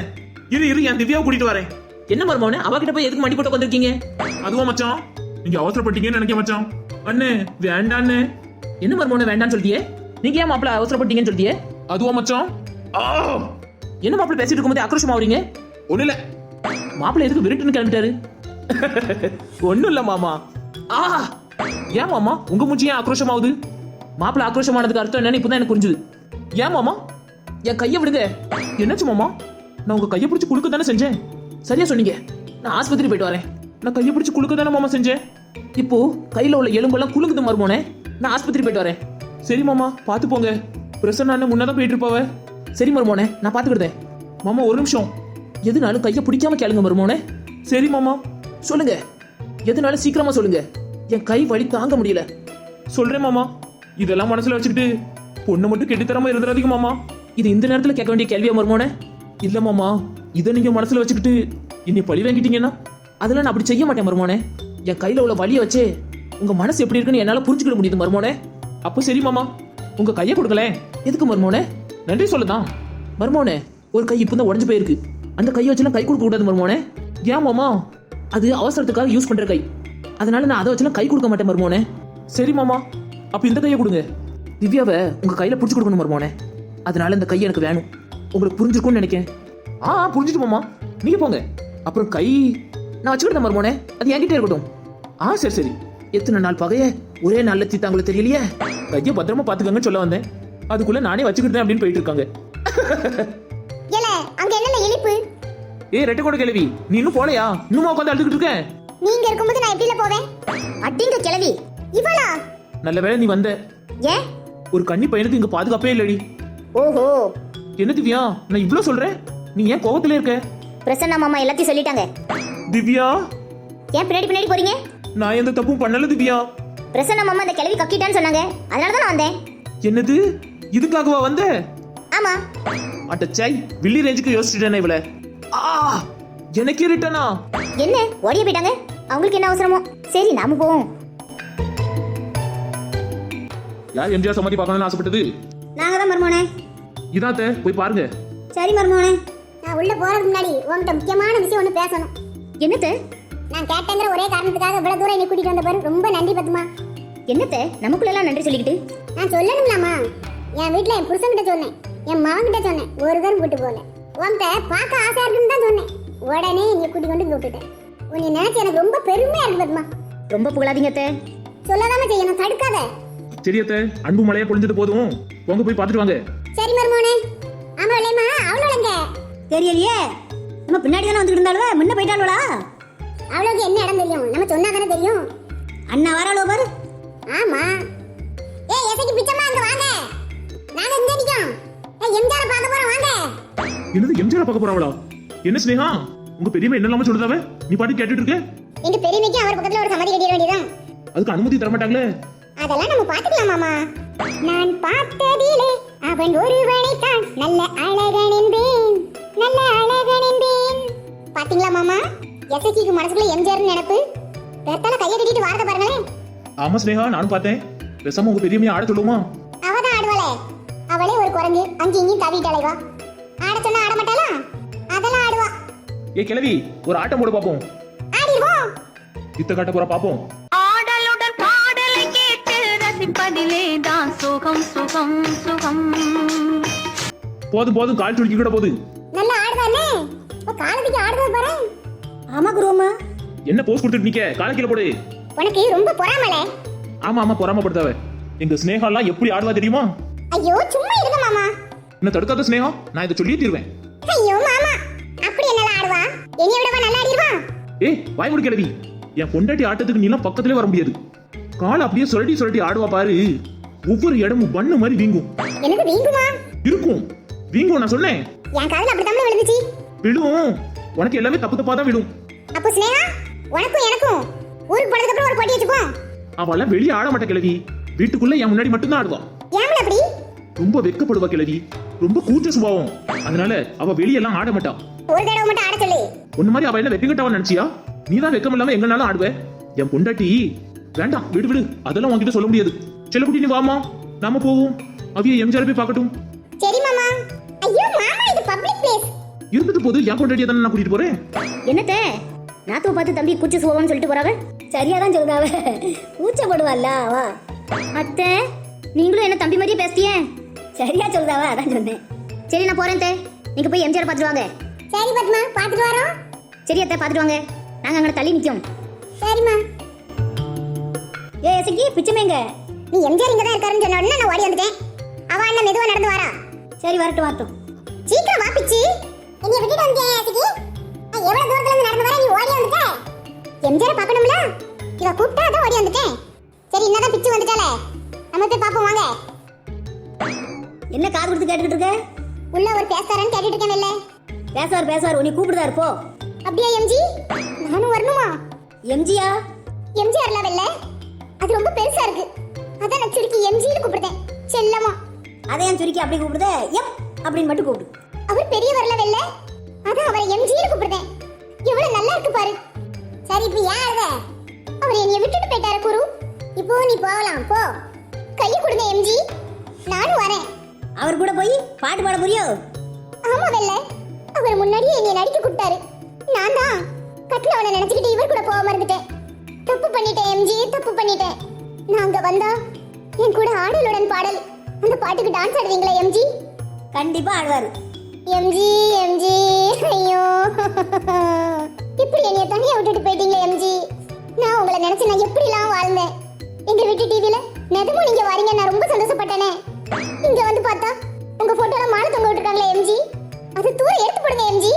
இரு என் திவ்யாவை கூட்டிட்டு வரேன். என்ன மருமோனே அவகிட்ட போய் எதுக்கு மண்டி போட்டு உட்காந்துருக்கீங்க? அதுவா மச்சான், நீங்க அவசரப்பட்டீங்கன்னு நினைக்க மச்சான். அண்ணே வேண்டாண்ணே. என்ன மருமோனே வேண்டான்னு சொல்லிட்டியே? நீங்க ஏன் மாப்பிள்ள அவசரப்பட்டீங்கன்னு சொல்லிட்டியே? அதுவா மச்சான். என்ன மாப்பிள்ள பேசிட்டு இருக்கும்போது ஆக்ரோஷமா ஆவறீங்க? ஒண்ணு இல்ல மாப்பிள்ள எதுக்கு விருட்டுன்னு கிளம்பிட்டாரு? ஒண்ணும் இல்ல மாமா. ஏன் மாமா உங்க மூஞ்சி ஏன் ஆக்ரோஷமாவுது? மாப்பிள்ள ஆக்ரோஷமானதுக்கு அர்த்தம் என்னன்னு இப்பதான் எனக்கு புரிஞ்சுது. ஏன் மாமா என் கையை விடுங்க. என்னாச்சு மாமா? நான் உங்க கையை பிடிச்சி குலுக்க தானே செஞ்சேன். சரியா சொன்னீங்க. நான் ஆஸ்பத்திரி போயிட்டு வரேன். நான் கையை பிடிச்சு குலுக்க தானே மாமா செஞ்சேன். இப்போ கையில உள்ள எலும்பெல்லாம் குலுக்குது மருமோனே. நான் ஆஸ்பத்திரி போயிட்டு வரேன். சரி மாமா பாத்து போங்க. பிரசன்ன அண்ணன் முன்னதான் போயிட்டு இருப்பாவ. சரி மருமோனே நான் பாத்துக்கிட்டேன். மாமா ஒரு நிமிஷம். எதுனாலும் கையை பிடிக்காம கேளுங்க மருமோனே. சரி மாமா சொல்லுங்க. எதுனாலும் சீக்கிரமா சொல்லுங்க. என் கை வலி தாங்க முடியல. சொல்றேன் மாமா. இதெல்லாம் மனசுல வச்சுக்கிட்டு பொண்ணு மட்டும் கெட்டித்தரமா இருந்துடாதீங்க மாமா. இது இந்த நேரத்துல கேட்க வேண்டிய கேள்வியா மருமோனே? இல்ல மாமா, இதை நீங்க மனசுல வச்சுக்கிட்டு என்னை பழி வாங்கிட்டீங்கன்னா அதெல்லாம் நான் அப்படி செய்ய மாட்டேன் மருமோனே. என் கையில உள்ள வலியை வச்சு உங்க மனசு எப்படி இருக்குன்னு என்னால புரிஞ்சுக்கிட முடியுது மருமோனே. அப்ப சரி மாமா, உங்க கையை கொடுக்கலேன். எதுக்கு மருமோனே? நன்றி சொல்லதான். மருமோனே ஒரு கை இப்பதான் உடஞ்சு போயிருக்கு. அந்த கையை வச்சுலாம் கை கொடுக்க கூடாது மருமோனே. ஏன் மாமா? அது அவசரத்துக்காக யூஸ் பண்ற கை. அதனால நான் அதை வச்சுலாம் கை கொடுக்க மாட்டேன் மருமோனே. சரி மாமா, அப்ப இந்த கையை கொடுங்க. திவ்யாவை உங்க கையில புடிச்சு கொடுக்கணும் மருமோனே. அதனால இந்த கை எனக்கு வேணும். உங்களுக்கு புரிஞ்சிருக்கும்னு நினைக்கிறேன். புரிஞ்சுட்டு மாமா, நீங்க போங்க. அப்புறம் கை நான் வச்சுக்கிட்டேன் மருமோனே. அது என்கிட்ட இருக்கட்டும். சரி சரி. எத்தனை நாள் பகைய ஒரே நாள்ல தீத்தாங்களோ தெரியலையே. கையை பத்திரமா பாத்துக்கங்கன்னு சொல்ல வந்தேன். அதுக்குள்ள நானே வச்சுக்கிட்டேன் அப்படின்னு போயிட்டு இருக்காங்க. ஏல அங்க என்னல இனிப்பு? ரெட்டை கூட கிளவி, நீ இன்னும் போலையா? இன்னுமா உட்காந்து அழுதுகிட்டு இருக்க? நீங்க இருக்கும்போது நான் எப்படில போவேன்? அடிங்க கிளவி. இவளா? நல்ல வேளை நீ வந்த. ஏன்? ஒரு கன்னி பையனுக்கு இங்க பாதுகாப்பே இல்லடி. ஓஹோ. என்ன திவ்யா, நான் இவ்ளோ சொல்றேன், நீ ஏன் கோவத்துல இருக்க? பிரசன்னா மாமா எல்லாத்தையும் சொல்லிட்டாங்க. திவ்யா, ஏன் பின்னாடி போறீங்க? நான் எந்த தப்பும் பண்ணல திவ்யா. பிரசன்னா மாமா இந்த கிளவி கக்கிட்டான்னு சொன்னாங்க. அதனால தான் நான் வந்தேன். என்னது, இதுக்காகவா வந்த? ஆமா. அட்டச்சாய், வில்லி ரேஞ்சுக்கு யோசிச்சுட்டேனே இவள. எனக்கே ரிட்டனா? என்ன ஓடிய போயிட்டாங்க? அவங்களுக்கு என்ன அவசரமோ? சரி நாம போவோம். யார் எம்ஜிஆர் சமாதி பார்க்கணும்னு ஆசைப்பட்டது? நாங்க தான் மர்மோனே. இதாத்த போய் பாருங்க. சரி மர்மோனே. நான் உள்ள போறதுக்கு முன்னாடி உன்கிட்ட முக்கியமான விஷயம் ஒன்று பேசணும். என்னத்த? நான் கேட்டேங்கிற ஒரே காரணத்துக்காக இவ்வளவு தூரம் என்னை கூட்டிட்டு வந்த பாரு, ரொம்ப நன்றி பத்துமா. என்னத்த நமக்குள்ள எல்லாம் நன்றி சொல்லிக்கிட்டு? நான் சொல்லணும்லாமா? என் வீட்டுல என் புருஷன்கிட்ட சொன்னேன், என் மகன் கிட்ட சொன்னேன், ஒரு தரம் கூட்டு போகல. உன்கிட்ட பார்க்க ஆசையா இருக்குன்னு தான் சொன்னேன். உடனே என்னை கூட்டி கொண்டு இங்க விட்டுட்டேன். உன்னை நினைச்சு எனக்கு ரொம்ப பெருமையா இருக்கு பத்துமா. ரொம்ப புகழாதீங்க அத்தை. சொல்லதாம செய்யணும், தடுக்காத. சரி அத்த, அன்பு மழையா பொழிஞ்சது போதும், உங்க போய் பார்த்துட்டு வாங்க. சரி மர்மோனே. ஆமா இல்லையம்மா, அவளோங்க தெரியலையே. நம்ம பின்னாடி தானே வந்துட்டு இருந்தாலுவ, முன்ன போயிட்டாளுவா? அவளுக்கு என்ன இடம் தெரியும்? நம்ம சொன்னா தானே தெரியும். அண்ணா வராளோ பாரு. ஆமா. எசைக்கு பிச்சம்மா அங்க வாங்க. நாங்க இங்க நிக்கோம். எம்ஜிஆர் பார்க்க போறோம் வாங்க. என்னது எம்ஜிஆர் பார்க்க போறாங்களா? என்ன ஸ்னேகா, உங்க பெரியம்மா என்னெல்லாம சொல்லுதாவ? நீ பாட்டு கேட்டுட்டு இருக்க? எங்க பெரியமைக்கு அவர் பக்கத்துல ஒரு சமாதி கட்டிட வேண்டியதான். அதுக்கு அனுமதி தர மாட்டாங்களே? அதெல்லாம் நம்ம பாத்துக்கலாம் மாமா. நான் பார்த்ததிலே அவன் ஒருவனைத்தான் நல்ல அழகன் என்பேன், நல்ல அழகன் என்பேன். பாத்தீங்களா மாமா, எசைக்கு மனசுக்குள்ள எம்ஜிஆர் நினைப்பு. பெத்தால கையை கட்டிட்டு வாரத பாருங்களேன். ஆமா ஸ்னேகா, நானும் பார்த்தேன். பேசாம உங்க பெரியம்மையை ஆட சொல்லுமா? அவதான் ஆடுவாளே. அவளே ஒரு குரங்கு, அங்கே இங்கேயும் தவிட்டாளைவா. ஆட சொன்னா ஆட மாட்டாளா? அதெல்லாம் ஆடுவா. கிளவி, ஒரு ஆட்டம் போட பாப்போம். ஆடிடுவோம். இத்த காட்ட போற பாப்போம். ஆடலுடன் பாடலை கேட்டு ரசிப்பதிலே தான் சுகம் சுகம் சுகம். போதும் போதும், கால் சுளுக்கி கூட போது. நல்லா ஆடுதானே? காலத்துக்கு ஆடுறது பாரு. ஆமா குருமா. என்ன போஸ் கொடுத்துட்டு நிக்க? கால கீழ போடு. உனக்கு ரொம்ப பொறாமலே. ஆமா ஆமா, பொறாமப்படுத்தாவ. எங்க ஸ்னேகா எல்லாம் எப்படி ஆடுவா தெரியுமா? ஐயோ சும்மா இருங்க மாமா. என்ன தடுக்காத ஸ்னேகா, நான் இதை சொல்லியே தீருவேன். ஐயோ மாமா, அப்படி என்ன ஆடுவா? என்னைய விடவா நல்லா ஆடிடுவா? வாய் மூடி கிளவி. என் பொண்டாட்டி ஆட்டத்துக்கு நீலாம் பக்கத்திலே வர முடியாது. கால் அப்படியே சுரட்டி ஆடுவா பாரு. ஒவ்வொரு இடமும் பண்ணு மாதிரி வீங்கும். எனக்கு வீங்குமா? இருக்கும், வீங்கும். நான் சொன்னேன். என் காதுல அப்படி தமிழ் விழுந்துச்சு. விழும். உனக்கு எல்லாமே தப்பு தப்பா தான் விழும். அப்போ ஸ்னேகா, உனக்கும் எனக்கும் ஊருக்கு போனதுக்கு அப்புறம் ஒரு போட்டி வச்சுப்போம். அவள வெளியே ஆட மாட்டா கிளவி. வீட்டுக்குள்ள என் முன்னாடி மட்டும்தான் ஆடுவா. ஏம்ல அப்படி? ரொம்ப வெக்கப்படுவா கிளவி. ரொம்ப கூச்ச சுபாவம். அதனால அவ வெளியெல்லாம் ஆட மாட்டா. ஒரு தடவை மட்டும் ஆட சொல்லு. ஒன்னு மாதிரி அவ என்ன வெக்கங்கட்டவா நினைச்சியா? நீதான் வெக்கம் இல்லாம எங்கனாலும் ஆடுவ. என் பொண்டாட்டி வேண்டாம், விடு. அதெல்லாம் உன்கிட்ட சொல்ல முடியாது. செல்லக்குட்டி நீ வாமா, நாம போவோம். அவிய எம்ஜிஆர் போய் பார்க்கட்டும். சரி மாமா. ஐயோ மாமா இது பப்ளிக் பிளேஸ். இருந்தது போது என் கொண்டாடியா தானே நான் கூட்டிட்டு போறேன். என்னத்த நாத்துவ பார்த்து தம்பி கூச்ச சுவான்னு சொல்லிட்டு போறாவ. சரியா தான் சொல்லுதாவ. கூச்சப்படுவாள்ல வா. அத்தை நீங்களும் என்ன தம்பி மாதிரியே பேசிய. சரியா சொல்லுதாவ, அதான் சொன்னேன். சரி நான் போறேன் தே. நீங்க போய் எம்ஜிஆர் பார்த்துட்டு வாங்க. சரி பத்மா பாத்துட்டு வரோம். சரி அத்தை பார்த்துட்டு வாங்க. நாங்க அங்கே தள்ளி நிற்கும். சரிம்மா. ஏ எசக்கி பிச்சமேங்க. நீ எம்ஜிஆர் இங்க தான் இருக்காருன்னு சொன்ன உடனே நான் ஓடி வந்துட்டேன். அவ அண்ணன் மெதுவா நடந்து வரா. சரி வரட்டும் வரட்டும். சீக்கிரம் வா பிச்சி. என்னைய விட்டுட்டு வந்தேன் சிக்கி. நான் எவ்வளவு தூரத்துல இருந்து நடந்து வரேன், நீ ஓடி வந்துட்ட. எம்ஜிஆர் பார்க்கணும்ல, இவ கூப்பிட்டா அதான் ஓடி வந்துட்டேன். சரி என்னதான் பிச்சு வந்துட்டாலே, நம்ம போய் பாப்போம் வாங்க. என்ன காது கொடுத்து கேட்டுக்கிட்டு இருக்க? உள்ள ஒரு பேசாரன்னு கேட்டுட்டு இருக்கேன். இல்ல பேசுவார் உன்னை கூப்பிடுதாரு போ. அப்படியே எம்ஜி நானும் வரணுமா? எம்ஜியா? எம்ஜிஆர்ல வெல்ல அது ரொம்ப பெருசா இருக்கு, அதான் நான் சுருக்கி எம்ஜின்னு கூப்பிடுறேன் செல்லமா. அதையும் சுருக்கி அப்படி கூப்பிடுதே, எம் அப்படின்னு மட்டும் கூப்பிடு. அவர் பெரிய வரல வெல்ல, அதான் அவரை எம்ஜின்னு கூப்பிடுறேன். எவ்வளவு நல்லா இருக்கு பாரு. சரி இப்ப ஏன் அழுத? அவர் என்னைய விட்டுட்டு போயிட்டாரு குரு. இப்போ நீ போகலாம் போ. கையை கொடுங்க எம்ஜி, நானும் வரேன். அவர் கூட போய் பாட்டு பாட புரியோ? ஆமா வெல்ல, அவர் முன்னாடியே என்னைய நடிக்க கூப்பிட்டாரு. நான் தான் கட்டில அவனை நினைச்சுக்கிட்டு இவர் கூட போக மறந்துட்டேன். தப்பு பண்ணிட்டேன் எம்ஜி, தப்பு பண்ணிட்டேன். நான் அங்க வந்தா என் கூட ஆடலுடன் பாடல் அந்த பாட்டுக்கு டான்ஸ் ஆடுவீங்களா எம்ஜி? கண்டிப்பா ஆடுவாரு. எம்ஜி எம்ஜி ஐயோ இப்படி என்னைய தனியா விட்டுட்டு போயிட்டீங்களே எம்ஜி. நான் உங்களை நினைச்சு நான் எப்படிலாம் வாழ்ந்தேன். எங்க வீட்டு டிவில நிஜமும் நீங்க வரீங்க, நான் ரொம்ப சந்தோஷப்பட்டேனே. இங்க வந்து பார்த்தா உங்க போட்டோல மாலை தொங்க விட்டுருக்காங்களே எம்ஜி, அது தூர எடுத்து போடுங்க எம்ஜி.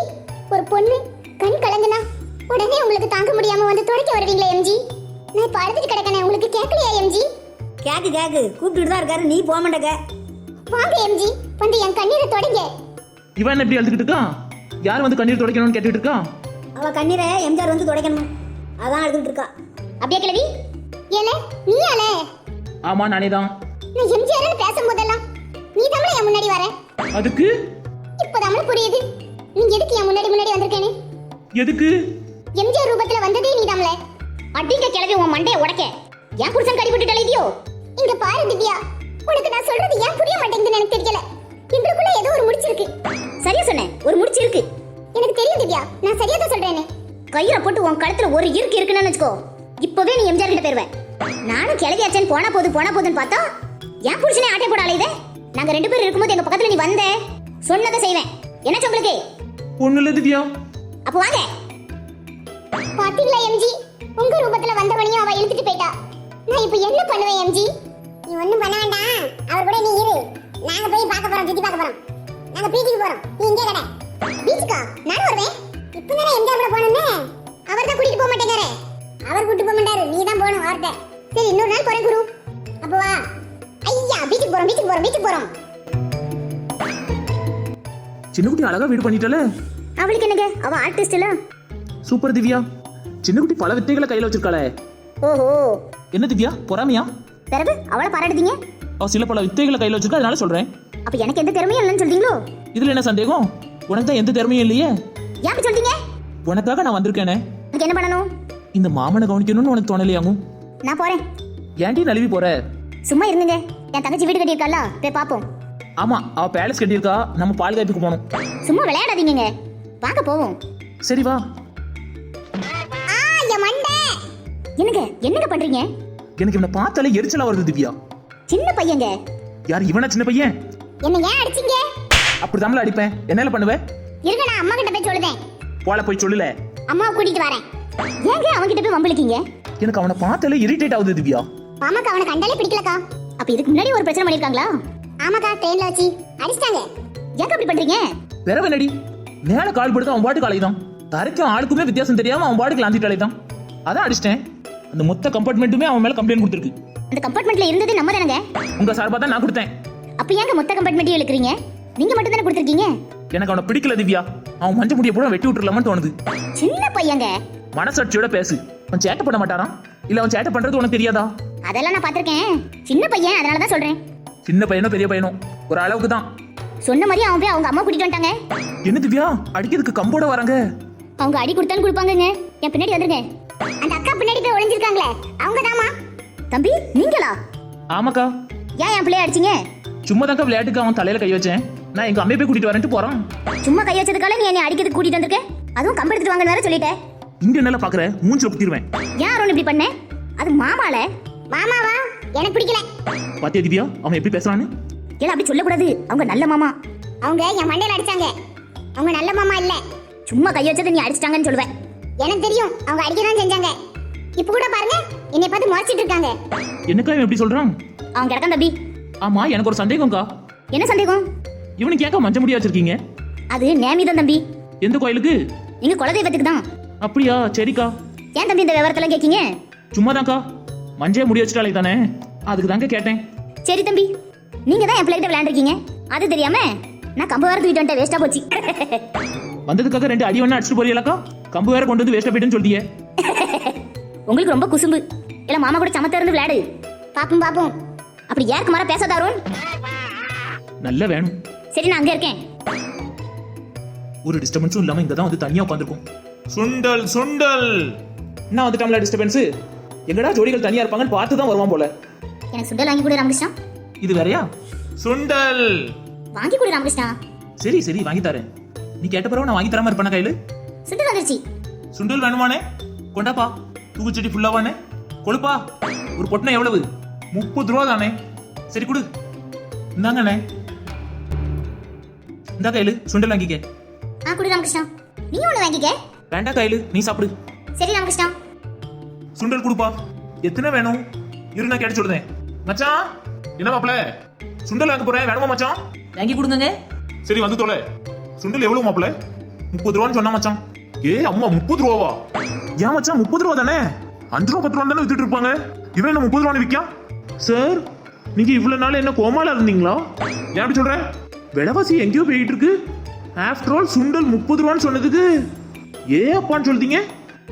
ஒரு பொண்ணு கண் கலங்குனா உடனே உங்களுக்கு தாங்க முடியாம வந்து துடைக்க வருவீங்களே எம்ஜி. நான் இப்ப அழுதுட்டு கிடக்கனே, உங்களுக்கு கேட்கலையா எம்ஜி? கேக்கு கூப்பிட்டுட்டு தான் இருக்காரு, நீ போக மாட்டேங்க. வாங்க எம்ஜி, வந்து என் கண்ணீரை தொடங்க. இவன் என்ன இப்படி அழுதுகிட்டு இருக்கான்? யார் வந்து கண்ணீர் துடைக்கணும்னு கேட்டுட்டு இருக்கான்? அவ கண்ணீரை எம்ஜிஆர் வந்து துடைக்கணும், அதான் அழுதுட்டு இருக்கா. அப்படியே கிளவி ஏலே நீ ஆளே? ஆமா நானே தான். நான் எம்ஜிஆர்னு பேசும்போதெல்லாம் நீ தமிழ் என் முன்னாடி வர. அதுக்கு இப்ப தமிழ் புரியுது நீ எதுக்கு என் முன்னாடி வந்திருக்கேன்னு. எதுக்கு? எம்ஜிஆர் ரூபத்துல வந்ததே நீ தமிழ. அடிங்க கிளவி உன் மண்டைய உடைக்க. ஏன் புருஷன் கடிபட்டுட்டாலே இதியோ? இங்க பாரு திவ்யா, உனக்கு நான் சொல்றது ஏன் புரிய மாட்டேங்குதுன்னு எனக்கு தெரியல. எங்களுக்குள்ள ஏதோ ஒரு முடிச்சு இருக்கு. சரியா சொன்னேன், ஒரு முடிச்சு இருக்கு. எனக்கு தெரியும் திவ்யா, நான் சரியா தான் சொல்றேனே. கயிறை போட்டு உன் கழுத்துல ஒரு இருக்கு இருக்குன்னு வச்சுக்கோ, இப்பவே நீ எம்ஜிஆர் கிட்ட போயிருவேன். நானும் கிளவியாச்சேன்னு போனா போதுன்னு பார்த்தா என் புருஷனே ஆட்டை போட அலையுதே. நாங்க 2 பேரும் இருக்கும்போது எங்க பக்கத்துல நீ வந்த சொன்னதை செய்வேன். என்ன உங்களுக்கு? ஒண்ணு இல்ல திவ்யா. அப்ப வாங்க. பாத்தீங்களா எம்ஜி, உங்க ரூபத்துல வந்தவனையும் அவ இழுத்துட்டு போயிட்டா. நான் இப்ப என்ன பண்ணுவேன் எம்ஜி? நீ ஒண்ணும் பண்ண வேண்டாம், அவர் கூட நீ இரு. நாங்க போய் பார்க்க போறோம், சுத்தி பார்க்க போறோம். நாங்க பீச்சுக்கு போறோம், நீ இங்கே கடை. பீச்சுக்கா? நானும் வருவேன். இப்பதானே எம்ஜிஆர் கூட போனோம்னே, அவர் தான் கூட்டிட்டு போக மாட்டேங்காரு. அவர் கூட்டிட்டு போக மாட்டாரு, நீ தான் போகணும் அவர்கிட்ட. சரி இன்னொரு நாள் போறேன் குரு. அப்ப வா. ஐயா பீச்சுக்கு போறோம். சின்னக்குட்டி அழகா வீடு பண்ணிட்டால. அவளுக்கு என்னங்க, அவ ஆர்டிஸ்ட் இல்ல. சூப்பர் திவ்யா. சின்னக்குட்டி பல வித்தைகளை கையில வச்சிருக்காளே. ஓஹோ, என்ன திவ்யா பொறாமையா? பிறகு அவளை பாராட்டுதீங்க. அவ சில பல வித்தைகளை கையில வச்சிருக்கா, அதனால சொல்றேன். அப்ப எனக்கு எந்த திறமையும் இல்லைன்னு சொல்றீங்களோ? இதுல என்ன சந்தேகம்? உனக்கு தான் எந்த திறமையும் இல்லையே. ஏன் அப்படி சொல்றீங்க? உனக்காக நான் வந்திருக்கேனே. எனக்கு என்ன பண்ணணும்? இந்த மாமனை கவனிக்கணும்னு உனக்கு தோணலையாகும்? நான் போறேன். ஏன்டி நழுவி போற? சும்மா இருந்துங்க. என் தங்கச்சி வீடு கட்டியிருக்காளா, போய் பாப்போம். ஆமா, அவ பேலஸ் கட்டியிருக்கா, நம்ம பால் காய்ப்புக்கு போகணும். சும்மா விளையாடாதீங்க, வாங்க போவோம். சரி வா. என் மண்டை. என்னங்க பண்றீங்க? எனக்கு இவனை பார்த்தாலே எரிச்சலா வருது திவ்யா. சின்ன பையங்க. யார் இவனா சின்ன பையன்? என்ன ஏன் அடிச்சீங்க? அப்படிதாம்ல அடிப்பேன். என்ன பண்ணுவ? இருங்க நான் அம்மா கிட்ட போய் சொல்லுதேன். போல போய் சொல்லல. அம்மாவை கூட்டிட்டு வரேன். ஏங்க அவங்க கிட்ட போய் வம்பிழுக்கீங்க? எனக்கு அவனை பார்த்தாலே இரிட்டேட் ஆகுது திவ்யா. மாமாக்கு அவனை கண்டாலே பிடிக்கலக்கா. அப்ப இதுக்கு முன்னாடி ஒரு பிரச்சனை பண்ணிருக்காங்களா? ஆமாக்கா, ட்ரெயின்ல வச்சு அடிச்சிட்டாங்க. ஏங்க அப்படி பண்றீங்க? வேற என்னடி, மேல கால் படுத்து அவன் பாட்டுக்கு அலைதான். தரைக்கும் ஆளுக்குமே வித்தியாசம் தெரியாம அவன் பாட்டுக்கு லாந்திட்டு அலைதான். அதான் அடிச்சிட்டேன். அந்த மொத்த கம்பார்ட்மெண்ட்டுமே அவன் மேல கம்ப்ளைண்ட் கொடுத்துருக்கு. அந்த கம்பார்ட்மெண்ட்ல இருந்தது நம்ம தானங்க. உங்க சார்பா தான் நான் கொடுத்தேன். அப்ப ஏங்க மொத்த கம்பார்ட்மெண்ட்டையும் இழுக்கிறீங்க? நீங்க மட்டும் தானே கொடுத்திருக்கீங்க. எனக்கு அவனை பிடிக்கல திவ்யா. அவன் மஞ்ச முடிய பூரா வெட்டி விட்டுறலாமான்னு தோணுது. சின்ன பையங்க. மனசாட்சியோட பேசு. அவன் சேட்டை பண்ண மாட்டாராம்? இல்ல அவன் சேட்டை பண்றது உனக்கு தெரியாதா? அதெல்லாம் நான் பாத்திருக்கேன். சின்ன பையன், அதனால தான் சொல்றேன். சின்ன பையனோ பெரிய பையனோ ஒரு அளவுக்கு தான். சொன்ன மாதிரி அவன் போய் அவங்க அம்மா கூட்டிட்டு வந்துட்டாங்க. என்ன திவ்யா, அடிக்கிறதுக்கு கம்போட வராங்க? அவங்க அடி கொடுத்தாலும் கொடுப்பாங்கங்க. என் பின்னாடி வந்துருங்க. அந்த அக்கா பின்னாடி போய் ஒளிஞ்சிருக்காங்களே, அவங்க தாமா. தம்பி நீங்களா? ஆமாக்கா. ஏன் என் பிள்ளைய அடிச்சீங்க? சும்மா தாக்கா விளையாட்டுக்கு அவன் தலையில கை வச்சேன். நான் எங்க அம்மையை போய் கூட்டிட்டு வரேன்ட்டு போறேன். சும்மா கை வச்சதுக்கால நீ என்னை அடிக்கிறதுக்கு கூட்டிட்டு வந்திருக்க, அதுவும் கம்பு எடுத்துட்டு வாங்கன்னு வேற சொல்லிட்டேன். இங்க என்னல பாக்குற, மூஞ்சில குத்திடுவேன். ஏன் அருண் இப்படி பண்ண? அது மாமால. மாமாவா? எனக்கு பிடிக்கல. பாத்தியா திவ்யா அவன் எப்படி பேசுறான்னு? ஏல அப்படி சொல்லக்கூடாது, அவங்க நல்ல மாமா. அவங்க என் மண்டையில அடிச்சாங்க. அவங்க நல்ல மாமா இல்ல. சும்மா கை வச்சதை நீ அடிச்சிட்டாங்கன்னு சொல்லுவேன். எனக்கு தெரியும், அவங்க அடிக்கதான் செஞ்சாங்க. இப்ப கூட பாருங்க, என்னை பார்த்து முறைச்சிட்டு இருக்காங்க. என்னக்கா இவன் எப்படி சொல்றான்? அவன் கிடக்கான் தம்பி. ஆமா எனக்கு ஒரு சந்தேகம்க்கா. என்ன சந்தேகம்? இவனுக்கு ஏக்கா மஞ்ச முடியா வச்சிருக்கீங்க? அது நேமிதான் தம்பி. எந்த கோயிலுக்கு? எங்க குலதெய்வத்துக்கு தான். அப்படியா, சரிக்கா. ஏன் தம்பி இந்த விவரத்தெல்லாம் கேட்கீங்க? சும்மாதான்க்கா, மஞ்சள் முடி வச்சுட்டாலே தானே, அதுக்கு தாங்க கேட்டேன். சரி தம்பி, நீங்க தான் என் பிள்ளைகிட்ட விளையாண்டுருக்கீங்க, அது தெரியாம நான் கம்பு வேற தூக்கிட்டு வந்துட்டேன், வேஸ்டா போச்சு. வந்ததுக்காக 2 அடி வேணா அடிச்சுட்டு போறீங்களாக்கா? கம்பு வேற கொண்டு வந்து வேஸ்டா போயிட்டுன்னு சொல்லியே. உங்களுக்கு ரொம்ப குசும்பு. இல்ல மாமா கூட சமத்தா இருந்து விளையாடு. பாப்போம் பாப்போம். அப்படி ஏற்கு மாற பேசாத அருண். நல்ல வேணும். சரி நான் அங்க இருக்கேன். ஒரு டிஸ்டர்பன்ஸும் இல்லாம இங்க தான் வந்து தனியா உட்காந்துருக்கும். சுண்டல் சுண்டல். என்ன வந்துட்டாங்களா டிஸ்டர்பன்ஸ்? எங்கடா ஜோடிகள் தனியா இருப்பாங்கன்னு பார்த்து தான் வருவான் போல. எனக்கு சுண்டல் வாங்கி கொடு ராமகிருஷ்ணா. இது வேறயா? சுண்டல். வாங்கி கொடு ராமகிருஷ்ணா. சரி சரி வாங்கி தரேன். நீ கேட்ட பிறகு நான் வாங்கி தராம இருப்பேன கையில. சுண்டல் வந்துருச்சு. சுண்டல் வேணுமானே? கொண்டாப்பா. தூக்குச்செடி ஃபுல்லாவானே? கொழுப்பா. ஒரு பொட்டனை எவ்வளவு? 30 ரூபா தானே. சரி கொடு. இந்தாங்கண்ணே. இந்த கையில சுண்டல் வாங்கிக்க. கொடு ராமகிருஷ்ணா. நீ ஒண்ணு வாங்கிக்க. வேண்டாம் கையில, நீ சாப்பிடு. சரி ராமகிருஷ்ணா. சுண்டல் கொடுப்பா. எத்தனை வேணும்? இரு நான் கேட்டு சொல்றேன். மச்சான் என்ன மாப்ள? சுண்டல் வாங்க போறேன், வேணுமா மச்சான்? வாங்கி கொடுங்க. சரி வந்து தொலை. சுண்டல் எவ்வளவு மாப்ள? 30 ரூபான்னு சொன்னா மச்சான். ஏ அம்மா 30 ரூபாவா? ஏன் மச்சான் 30 ரூபா தானே? 5 ரூபா 10 ரூபா தானே வித்துட்டு இருப்பாங்க. இவன் என்ன 30 ரூபான்னு விற்கான்? சார் நீங்க இவ்வளவு நாள் என்ன கோமால இருந்தீங்களா? ஏன் அப்படி சொல்ற? விலைவாசி எங்கேயோ போயிட்டு இருக்கு. ஆஃப்டர் ஆல் சுண்டல் 30 ரூபான்னு சொன்னதுக்கு ஏ அப்பான்னு சொல்றீங்க?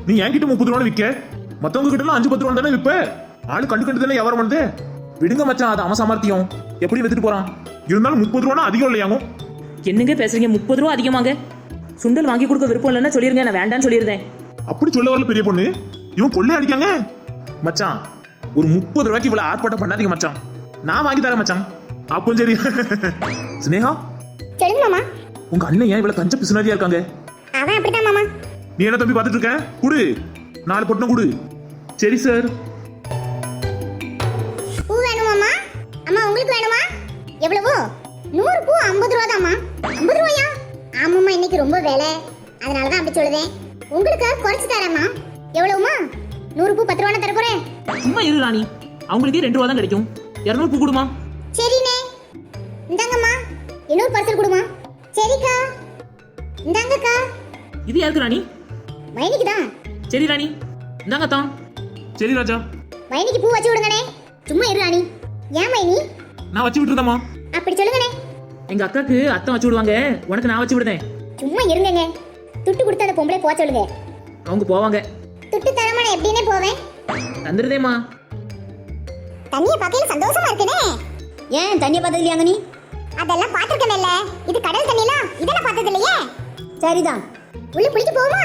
நீ என்கிட்ட 30 ரூபான்னு விற்க, மத்தவங்க கிட்ட எல்லாம் 5-10 ரூபா தானே விற்ப. ஆளு கண்டு தானே வியாபாரம் பண்ணுது. விடுங்க மச்சான், அது அவன் சாமர்த்தியம். எப்படி வித்துட்டு போறான். இருந்தாலும் 30 ரூபானா அதிகம் இல்லையாங்க? என்னங்க பேசுறீங்க? 30 ரூபா அதிகமாங்க. சுண்டல் வாங்கி கொடுக்க விருப்பம் இல்லைன்னா சொல்லிருங்க, நான் வேண்டான்னு சொல்லிருந்தேன். அப்படி சொல்ல வரல பெரிய பொண்ணு. இவன் கொள்ளை அடிக்காங்க மச்சான். ஒரு 30 ரூபாய்க்கு இவ்வளவு ஆர்ப்பாட்டம் பண்ணாதீங்க மச்சான். நான் வாங்கி தரேன் மச்சான். அப்போ சரி. ஸ்னேகா சொல்லுங்க மாமா. உங்க அண்ணன் ஏன் இவ்வளவு கஞ்ச பிசுனாரியா இருக்காங்க? அவன் அப்படித்தான் மாமா. நீ என்ன தம்பி பார்த்துட்டு இருக்க? குடு, 4 பொட்டணம் குடு. சரி சார். பூ வேணும் மாமா. அம்மா உங்களுக்கு வேணுமா? எவ்வளவு? 100 பூ 50 ரூபா தாம்மா. 50 ரூபாயா? ஆமாம்மா, இன்னைக்கு ரொம்ப விலை, அதனால தான் அப்படி சொல்லுதேன். உங்களுக்கு குறைச்சு தரேம்மா. எவ்வளவுமா? 100 பூ 10 ரூபான்னு தர போறேன். சும்மா இரு ராணி, அவங்களுக்கே 2 ரூபா தான் கிடைக்கும். 200 பூ கொடுமா. சரிண்ணே, இந்தாங்கம்மா. இன்னொரு பார்சல் கொடுமா. சரிக்கா, இந்தாங்கக்கா. இது யாருக்கு ராணி? மைனிக்கு தான். சரி ராணி, இந்தாங்க தான். சரி ராஜா. மைனிக்கு பூ வச்சு விடுங்கண்ணே. சும்மா இரு ராணி. ஏன் மைனி? நான் வச்சு விட்டுருந்தேம்மா. அப்படி சொல்லுங்கண்ணே. எங்க அக்காக்கு அத்தை வச்சு விடுவாங்க, உனக்கு நான் வச்சு விடுதேன். சும்மா இருங்கங்க. துட்டு கொடுத்து அந்த பொம்பளை போக சொல்லுங்க. அவங்க போவாங்க. துட்டு தரமா நான் எப்படின்னே போவேன். தந்துருதேம்மா. தண்ணியை பார்க்கல சந்தோஷமா இருக்குனே. ஏன் தண்ணியை பார்த்தது இல்லையாங்க நீ? அதெல்லாம் பார்த்துருக்கேன்ல. இது கடல் தண்ணிலாம் இதெல்லாம் பார்த்தது இல்லையே. சரிதான். உள்ள குளிக்க போமா?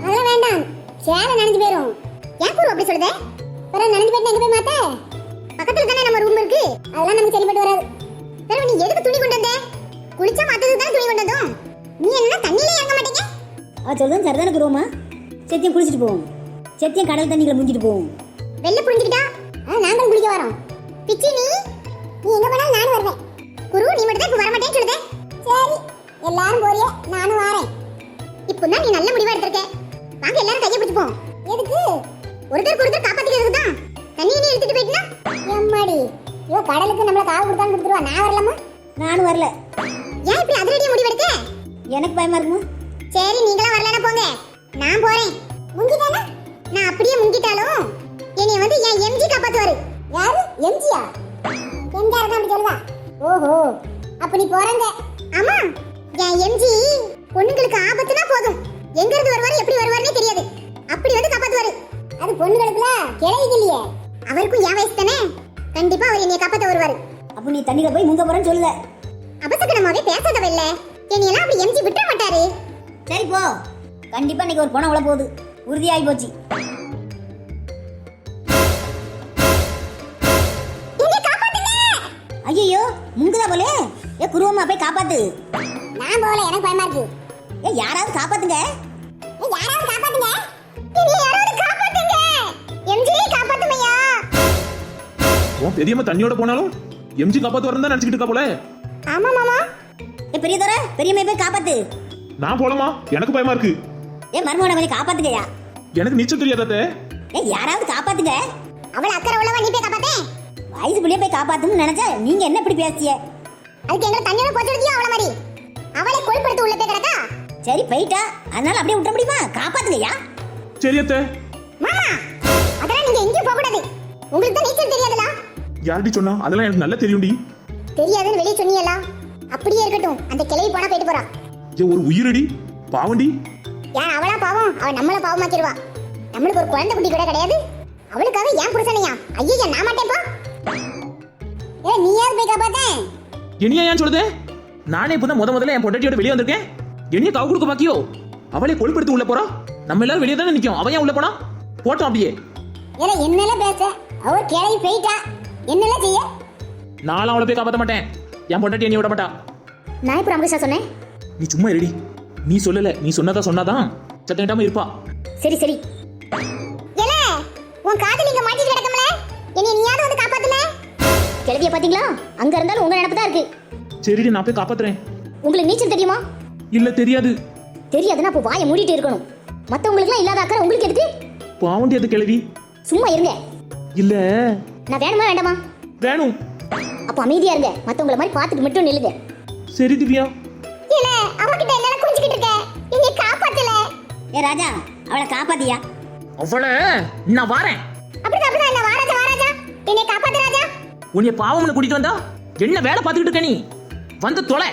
அதெல்லாம் வேண்டாம், சேர நனைஞ்சு போயிரும். ஏன் கூறு அப்படி சொல்லுதே? வேற நனைஞ்சு போயிட்டு எங்க போய் மாத்த? பக்கத்துல தானே நம்ம ரூம் இருக்கு, அதெல்லாம் நமக்கு சரிப்பட்டு வராது. வேற நீ எதுக்கு துணி கொண்டு வந்தே? குளிச்சா மாத்ததுக்கு தான் துணி கொண்டு வந்தோம். நீ என்ன தண்ணியில இறங்க மாட்டீங்க? அவ சொல்றதும் சரிதானே குருவமா. செத்தியம் குளிச்சுட்டு போவோம், செத்தியம் கடல் தண்ணிகளை முஞ்சிட்டு போவோம். வெளில புரிஞ்சுக்கிட்டா நாங்களும் குளிக்க வரோம். பிச்சி நீ எங்க போனாலும் நானும் வருவேன். குரு நீ மட்டும் தான் இப்ப வர மாட்டேன்னு சொல்லுதே. சரி எல்லாரும் போறிய, நானும் வரேன். இப்பதான் நீ நல்ல முடிவா எடுத்திருக்க. வாங்க எல்லாரும் கையை பிடிச்சுப்போம். எதுக்கு? ஒருத்தர் காப்பாத்திக்கிறதுக்கு தான். தண்ணி நீ எடுத்துட்டு போயிட்டா எம்மாடி, இவ கடலுக்கு நம்மள காவு கொடுத்தான்னு கொடுத்துருவா. நான் வரலாமா? நானும் வரல. ஏன் இப்படி அதிரடியா முடிவெடுக்க? எனக்கு பயமா இருக்குமா? சரி நீங்களா வரலன்னா போங்க, நான் போறேன். முங்கிட்டானா? நான் அப்படியே முங்கிட்டாலும் என்னைய வந்து என் எம்ஜி காப்பாத்துவாரு. யாரு? எம்ஜியா? எம்ஜிஆர் தான் அப்படி சொல்லுவா. ஓஹோ, அப்ப நீ போறங்க. ஆமா, என் எம்ஜி பொண்ணுங்களுக்கு ஆபத்துனா போதும், எங்க இருந்து வருவாரு எப்படி வருவாருன்னே தெரியாது, அப்படி வந்து காப்பாத்துவாரு. அது பொண்ணுங்களுக்குல கிளையுது இல்லையே, அவருக்கும் என் வயசு தானே, கண்டிப்பா அவர் என்னைய காப்பாத்த வருவாரு. அப்ப நீ தண்ணியில போய் முங்க போறேன்னு சொல்லுத. அபசகனமாவே பேசாதவ இல்ல, என்னையெல்லாம் அப்படி எம்ஜி விட்டுற மாட்டாரு. சரி போ, கண்டிப்பா இன்னைக்கு ஒரு பணம் உள்ள போகுது, உறுதியாகி போச்சு. ஐயோ முங்குதா போலே. ஏ குருவமா போய் காப்பாத்து. நான் போகல, எனக்கு பயமா இருக்கு. ஏய் யாராவது காப்பாத்துங்க. ஏய் யாராவது காப்பாத்துங்க. என்னை யாராவது காப்பாத்துங்க. எம்ஜி காப்பாத்துமையா. உன் பெரியம்மா தண்ணியோட போனாலும் எம்ஜி காப்பாத்து வரணும் தான் நினைச்சுக்கிட்டு இருக்கா போல. ஆமா மாமா. ஏய் பெரியதோர பெரியம்மை போய் காப்பாத்து. நான் போலமா, எனக்கு பயமா இருக்கு. ஏய் மர்மோன கொஞ்சம் காப்பாத்துங்கயா. எனக்கு நீச்சல் தெரியாதே. ஏய் யாராவது காப்பாத்துங்க. அவள அக்கறை உள்ளவ, நீ போய் காப்பாத்தே. வயசு புள்ளைய போய் காப்பாத்துன்னு நினைச்சா நீங்க என்ன இப்படி பேசிய? அதுக்கு எங்க தண்ணியோட போச்சுடியா அவள மாதிரி. அவளை கொழுப்படுத்து உள்ள போய் கிடக்கா. சரி போயிட்டா, அதனால அப்படியே விட்ட முடியுமா? காப்பாத்துங்கயா. சரி அத்தை. மாமா அதெல்லாம் நீங்க எங்கேயும் போக கூடாது. உங்களுக்கு தான் நீச்சல் தெரியாதுல. யார்டி சொன்னா? அதெல்லாம் எனக்கு நல்லா தெரியும்டி. தெரியாதுன்னு வெளியே சொன்னீங்களா? அப்படியே இருக்கட்டும், அந்த கிளவி போனா போயிட்டு போறா. ஏன் ஒரு உயிரடி பாவண்டி. ஏன் அவளா பாவம்? அவ நம்மள பாவமாக்கிடுவா. நம்மளுக்கு ஒரு குழந்தை குட்டி கூட கிடையாது. அவளுக்காக ஏன் புருஷனையா? ஐயா நான் மாட்டேன்ப்பா. ஏய் நீயாவது போய் காப்பாத்தே. என்னையா ஏன் சொல்லுது? நானே இப்பதான் முதல்ல என் பொண்டாட்டியோட வெளியே வந்திருக்கேன். என்னைய காவு கொடுக்க பாக்கியோ? அவளே கொழுப்படுத்து உள்ள போறா. நம்ம எல்லாரும் வெளியே தானே நிக்கும். அவன் ஏன் உள்ள போனா? போட்டோம் அப்படியே. ஏல என்னெல்லாம் பேச? அவ கிளவி போயிட்டா. என்னெல்லாம் செய்ய? நானும் அவளை போய் காப்பாற்ற மாட்டேன். என் பொண்டாட்டி என்னைய விட மாட்டா. நான் இப்போ ராமகிருஷ்ணா சொன்னேன். நீ சும்மா இருடி. நீ சொல்லல, நீ சொன்னாதான் சத்தமிட்டாம இருப்பா. சரி சரி. ஏலே உன் காது நீங்க மாட்டிட்டு கிடக்கமல. என்னை நீயாவது வந்து காப்பாத்துன. கிளவிய பாத்தீங்களா? அங்க இருந்தாலும் உங்க நினைப்பு தான் இருக்கு. சரிடி, நான் போய் காப்பாத்துறேன். உங்களுக்கு நீச்சல் தெரியுமா? இல்ல தெரியாது. தெரியாதுன்னா அப்போ வாயை மூடிட்டு இருக்கணும். மத்தவங்களுக்குலாம் இல்லாத அக்கறை உங்களுக்கு எதுக்கு? பாவண்டி அது கிளவி. சும்மா இருங்க. இல்ல நான் வேணுமா வேண்டாமா? வேணும். அப்ப அமைதியா இருங்க. மத்தவங்கள மாதிரி பார்த்துட்டு மட்டும் நில்லுங்க. சரி திவ்யா. ஏலே அவகிட்ட என்ன குஞ்சிக்கிட்டு இருக்க? என்னை காப்பாத்தல. ஏ ராஜா அவளை காப்பாத்தியா. அவளை நான் வாரேன். அப்படிதான் என்ன வாராஜா வாராஜா. என்னை காப்பாத்து ராஜா. உன்னைய பாவம்னு கூட்டிட்டு வந்தா என்ன வேலை பார்த்துக்கிட்டு இருக்க நீ? வந்து தொலை.